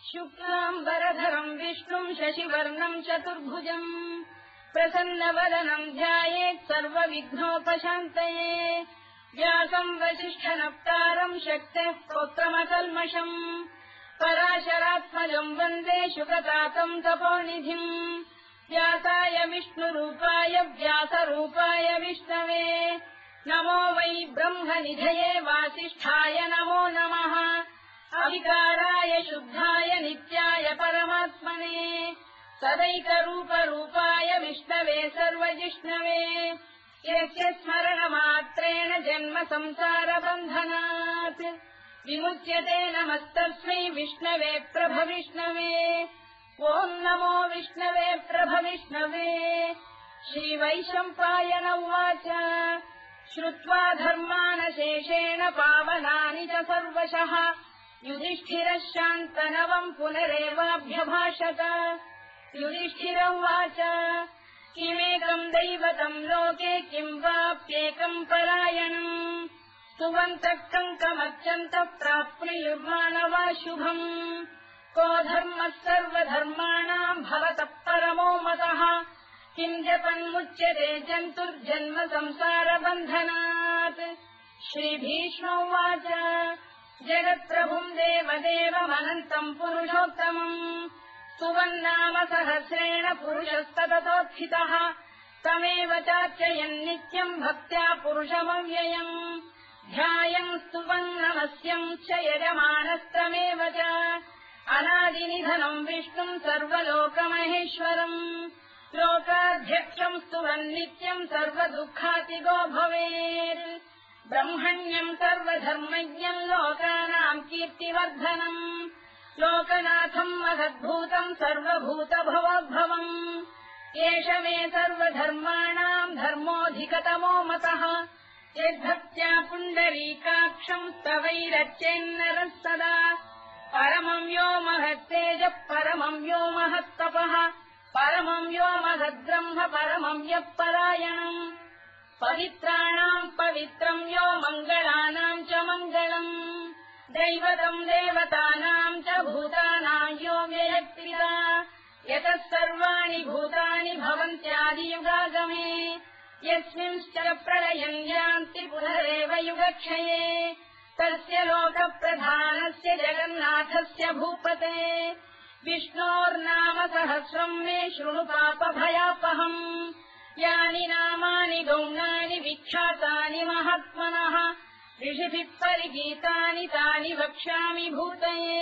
शुक्लाम्बरधरम् विष्णुम् शशिवर्णम् चतुर्भुजम् प्रसन्नवदनम् ध्यायेत् सर्वविघ्नोपशान्तये व्यासम् वसिष्ठनप्तारम् शक्तेः स्तोत्रमकल्मषम् पराशरात्मजम् वन्दे शुकतातम् तपोनिधिम् व्यासाय विष्णुरूपाय व्यासरूपाय विष्णवे नमो वै ब्रह्मनिधये वासिष्ठाय नमो नमः अविकाराय शुद्धाय नित्याय परमात्मने सदैकरूपरूपाय विष्णवे सर्वजिष्णवे यस्य स्मरणमात्रेण जन्म संसारबन्धनात् विमुच्यते नमस्तस्मै विष्णवे प्रभविष्णवे ॐ नमो विष्णवे प्रभविष्णवे श्रीवैशम्पायन उवाच श्रुत्वा धर्मानशेषेण पावनानि च सर्वशः युधिष्ठिरः शान्तनवम् पुनरेवाभ्यभाषत युधिष्ठिर उवाच किमेकम् दैवतम् लोके किम् वाप्येकम् परायणम् स्तुवन्तः कङ्कमर्चन्तः प्राप्नुयुर्मानवा शुभम् को धर्मः सर्वधर्माणाम् भवतः परमो मतः किम् जपन्मुच्यते जन्तुर्जन्म संसारबन्धनात् श्रीभीष्म उवाच जगत्प्रभुम् देवदेवमनन्तम् पुरुषोत्तमम् स्तुवन्नाम सहस्रेण पुरुषस्तततोत्थितः तमेव चार्चयन् नित्यम् भक्त्या पुरुषमव्ययम् ध्यायम् स्तुवन् नमस्यम् च यजमानस्तमेव च अनादिनिधनम् विष्णुम् सर्वलोकमहेश्वरम् लोकाध्यक्षम् स्तुवन् नित्यम् सर्वदुःखातिगो भवेत् ब्रह्मण्यम् सर्वधर्मज्ञम् लोकानाम् कीर्तिवर्धनम् लोकनाथम् महद्भूतम् सर्वभूतभवोद्भवम् एष मे सर्वधर्माणाम् धर्मोऽधिकतमो मतः यद्भक्त्या पुण्डरीकाक्षम् स्तवैरच्चेन्नरः सदा परमम् यो महत्तेजः परमम् यो महत्तपः परमम् यो महद्ब्रह्म परमम् यः परायणम् पवित्राणाम् पवित्रम् यो मङ्गलानाम् च मङ्गलम् दैवतम् देवतानाम् च भूतानाम् यो व्ययक्तिदा यतः सर्वाणि भूतानि भवन्त्यादियुगागमे यस्मिंश्च प्रलयम् यान्ति पुनरेव युगक्षये तस्य लोकप्रधानस्य जगन्नाथस्य भूपते विष्णोर्नाम सहस्रम् मे शृणु पापभयापहम् यानि नामानि गौणानि विख्यातानि महात्मनः ऋषिभिः परिगीतानि तानि वक्ष्यामि भूतये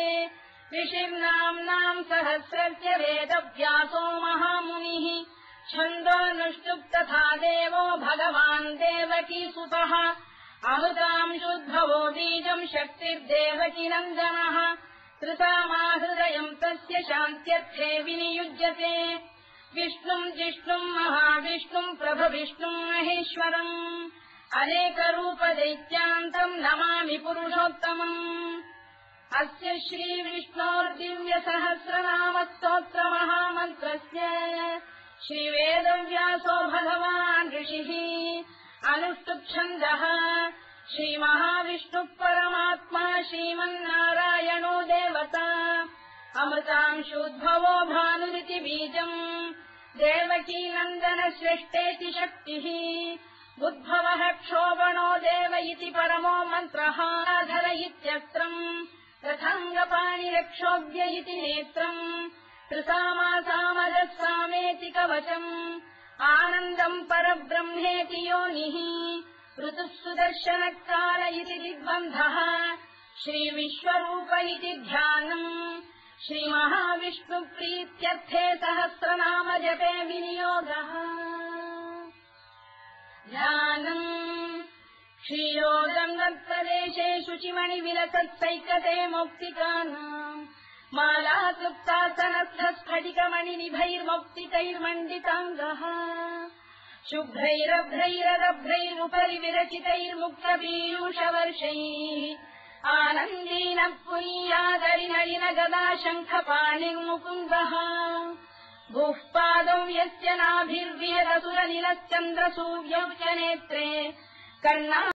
ऋषिर्नाम्नाम् सहस्रस्य वेदव्यासो महामुनिः छन्दोऽनुष्टुप् तथा देवो भगवान् देवकीसुतः अमृताम् शुद्भवो बीजम् शक्तिर्देवकीनन्दनः त्रिसामाहृदयम् तस्य शान्त्यर्थे विनियुज्यते विष्णुम् जिष्णुम् महाविष्णुम् प्रभविष्णुम् महेश्वरम् अनेकरूपदैत्यान्तम् नमामि पुरुषोत्तमम् अस्य श्रीविष्णोर्दिव्यसहस्रनामस्तोत्रमहामन्त्रस्य श्रीवेदव्यासो भगवान् ऋषिः अनुष्टुप्छन्दः श्रीमहाविष्णुः परमात्मा श्रीमन्नारायणो देवता अमृतांशोद्भवो भानुरिति बीजम् देवकीनन्दन श्रेष्ठेति शक्तिः उद्भवः क्षोभणो देव इति परमो मन्त्रः धर इत्यस्त्रम् रथाङ्गपाणिरक्षोभ्य इति नेत्रम् त्रिसामासामजः सामेति कवचम् आनन्दम् परब्रह्मेति योनिः ऋतुः सुदर्शनकाल इति दिग्बन्धः श्रीविश्वरूप इति ध्यानम् श्रीमहाविष्णुप्रीत्यर्थे सहस्रनाम जपे विनियोगः ध्यानम् क्षीरोदङ्गप्रदेशे शुचिमणिविलसत्सैकते मौक्तिकानाम् मालाक्लुप्तासनस्थस्फटिकमणिनिभैर्मौक्तिकैर्मण्डिताङ्गः शुभ्रैरभ्रैरदभ्रैरुपरि विरचितैर्मुक्तपीयूषवर्षैः आनन्दीनः पुनीयादरिनरिन गदा शङ्खपाणिर्मुकुन्दः भूः पादौ यस्य नाभिर्विहरसुरनिलश्चन्द्रसूर्यौ च नेत्रे कर्णा